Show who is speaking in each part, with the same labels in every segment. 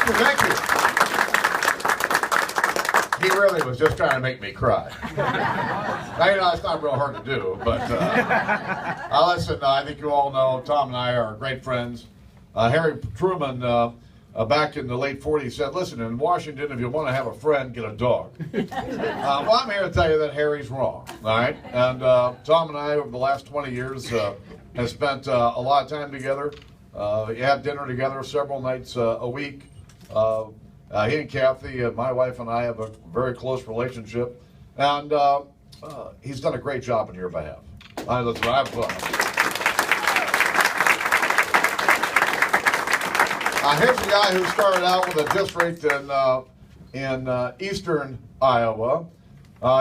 Speaker 1: Thank you. He really was just trying to make me cry. Now, it's not real hard to do, but listen, I think you all know Tom and I are great friends. Harry Truman, back in the late 40s, said, listen, in Washington, if you want to have a friend, get a dog. Well, I'm here to tell you that Harry's wrong, all right? And Tom and I, over the last 20 years, have spent a lot of time together. We have dinner together several nights a week. He and Kathy, my wife and I, have a very close relationship, and he's done a great job on your behalf. Listen, here's a guy who started out with a district in eastern Iowa,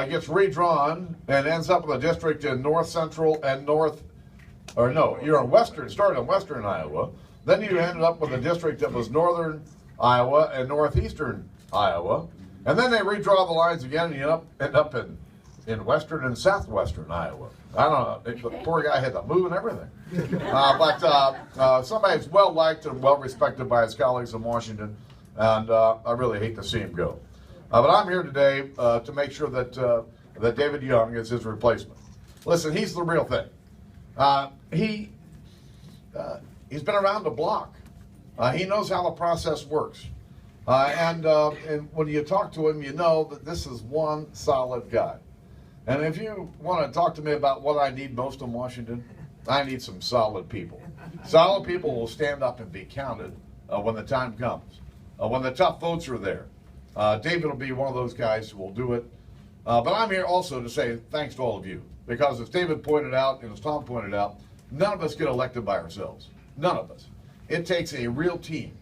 Speaker 1: gets redrawn and ends up with a district in north central and you're in started in western Iowa. Then you ended up with a district that was northern Iowa and northeastern Iowa, and then they redraw the lines again, and you end up in western and southwestern Iowa. I don't know, the poor guy had to move and everything. But somebody who's well liked and well respected by his colleagues in Washington, and I really hate to see him go. But I'm here today to make sure that David Young is his replacement. Listen, he's the real thing. He's been around the block. He knows how the process works. And when you talk to him, you know that this is one solid guy. And if you want to talk to me about what I need most in Washington, I need some solid people. Solid people will stand up and be counted when the time comes. When the tough votes are there. David will be one of those guys who will do it. But I'm here also to say thanks to all of you. Because as David pointed out, and as Tom pointed out, none of us get elected by ourselves. None of us. It takes a real team.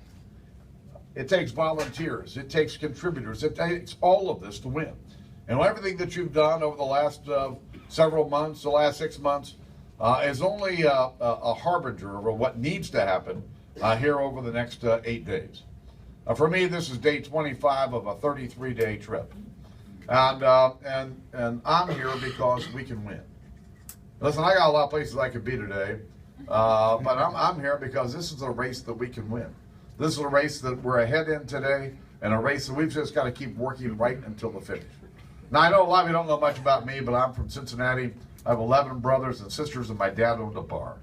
Speaker 1: It takes volunteers. It takes contributors. It takes all of this to win. And everything that you've done over the last several months, the last 6 months, is only a harbinger of what needs to happen here over the next 8 days. For me, this is day 25 of a 33-day trip. And I'm here because we can win. Listen, I got a lot of places I could be today. But I'm here because this is a race that we can win. This is a race that we're ahead in today, and a race that we've just got to keep working right until the finish. Now, I know a lot of you don't know much about me, but I'm from Cincinnati. I have 11 brothers and sisters, and my dad owned a bar.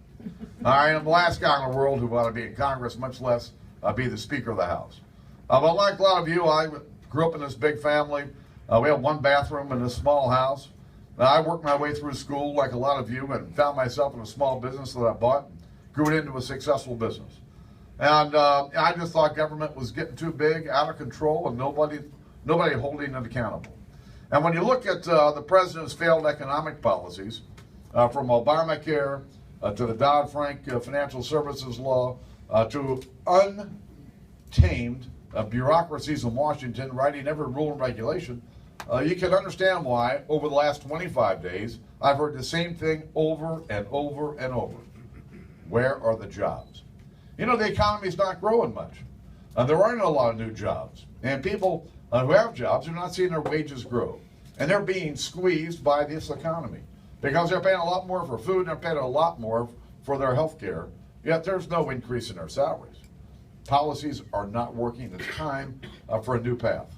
Speaker 1: All right, I'm the last guy in the world who wanted to be in Congress, much less be the Speaker of the House. But like a lot of you, I grew up in this big family. We have one bathroom in this small house. I worked my way through school like a lot of you and found myself in a small business that I bought, grew it into a successful business. And I just thought government was getting too big, out of control, and nobody holding it accountable. And when you look at the president's failed economic policies, from Obamacare to the Dodd-Frank Financial Services Law to untamed bureaucracies in Washington writing every rule and regulation, you can understand why, over the last 25 days, I've heard the same thing over and over and over. Where are the jobs? You know, the economy's not growing much. There aren't a lot of new jobs. And people who have jobs are not seeing their wages grow. And they're being squeezed by this economy. Because they're paying a lot more for food, and they're paying a lot more for their health care. Yet there's no increase in their salaries. Policies are not working. It's time for a new path.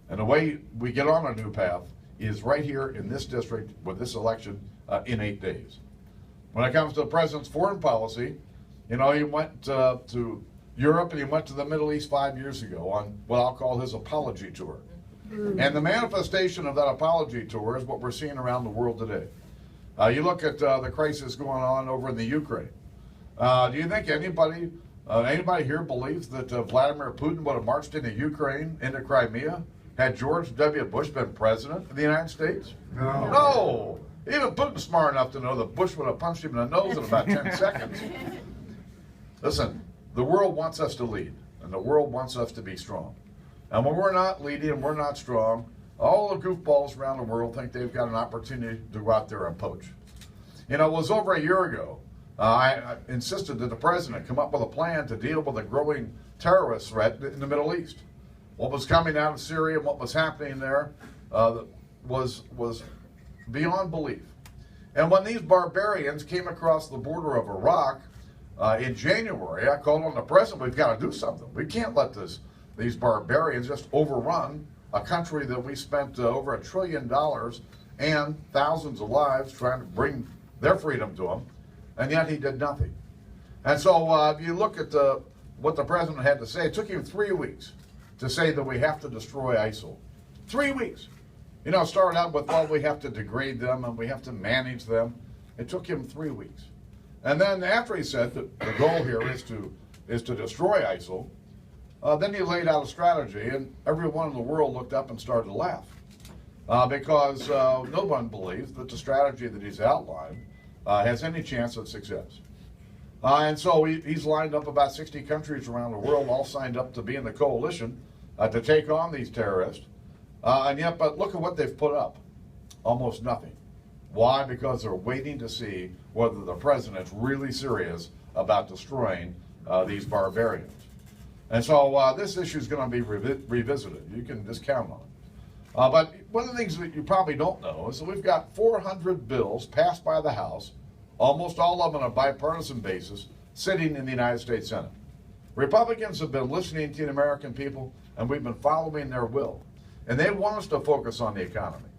Speaker 1: And the way we get on a new path is right here in this district with this election in 8 days. When it comes to the president's foreign policy, you know, he went to Europe and he went to the Middle East 5 years ago on what I'll call his apology tour. And the manifestation of that apology tour is what we're seeing around the world today. You look at the crisis going on over in the Ukraine. Do you think anybody here believes that Vladimir Putin would have marched into Ukraine, into Crimea, had George W. Bush been president of the United States? No. Even Putin's smart enough to know that Bush would have punched him in the nose in about 10 seconds. Listen, the world wants us to lead, and the world wants us to be strong. And when we're not leading and we're not strong, all the goofballs around the world think they've got an opportunity to go out there and poach. You know, it was over a year ago, I insisted that the president come up with a plan to deal with a growing terrorist threat in the Middle East. What was coming out of Syria and what was happening there was beyond belief. And when these barbarians came across the border of Iraq in January, I called on the president, we've got to do something. We can't let this these barbarians just overrun a country that we spent over $1 trillion and thousands of lives trying to bring their freedom to them, and yet he did nothing. And so if you look at what the president had to say, it took him 3 weeks to say that we have to destroy ISIL. 3 weeks. You know, it started out with, well, we have to degrade them and we have to manage them. It took him 3 weeks. And then after he said that the goal here is to destroy ISIL, then he laid out a strategy, and everyone in the world looked up and started to laugh because no one believes that the strategy that he's outlined has any chance of success. And so he's lined up about 60 countries around the world, all signed up to be in the coalition to take on these terrorists. And yet, but look at what they've put up. Almost nothing. Why? Because they're waiting to see whether the president's really serious about destroying these barbarians. And so this issue is going to be revisited. You can just count on it. But one of the things that you probably don't know is that we've got 400 bills passed by the House, almost all of them on a bipartisan basis, sitting in the United States Senate. Republicans have been listening to the American people, and we've been following their will. And they want us to focus on the economy.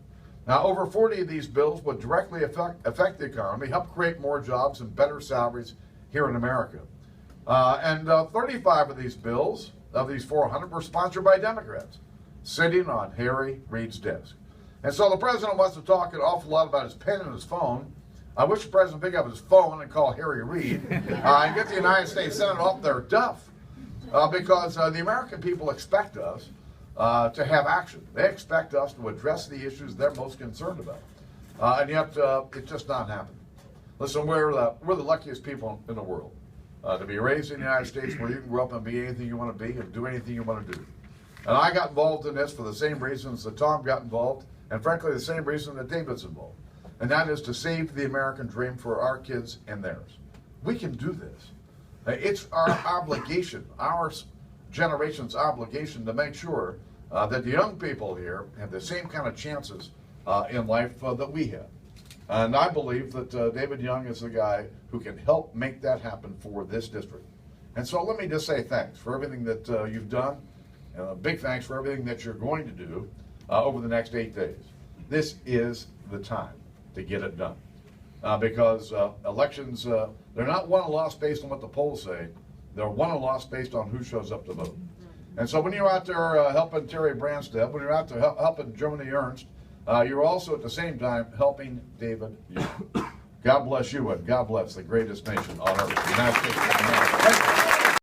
Speaker 1: Now, over 40 of these bills would directly affect the economy, help create more jobs and better salaries here in America. And 35 of these bills, of these 400, were sponsored by Democrats, sitting on Harry Reid's desk. And so the president wants to talk an awful lot about his pen and his phone. I wish the president would pick up his phone and call Harry Reid and get the United States Senate off their duff because the American people expect us to have action. They expect us to address the issues they're most concerned about. And yet, it's just not happening. Listen, we're the luckiest people in the world to be raised in the United States where you can grow up and be anything you want to be and do anything you want to do. And I got involved in this for the same reasons that Tom got involved, and frankly, the same reason that David's involved. And that is to save the American dream for our kids and theirs. We can do this. It's our obligation, our generation's obligation to make sure that the young people here have the same kind of chances in life that we have. And I believe that David Young is the guy who can help make that happen for this district. And so let me just say thanks for everything that you've done, and a big thanks for everything that you're going to do over the next 8 days. This is the time to get it done. Because elections, they're not won and lost based on what the polls say. They're won and lost based on who shows up to vote. And so when you're out there helping Terry Branstad, when you're out there helping Germany Ernst, you're also at the same time helping David Young. God bless you, and God bless the greatest nation on earth, the United States.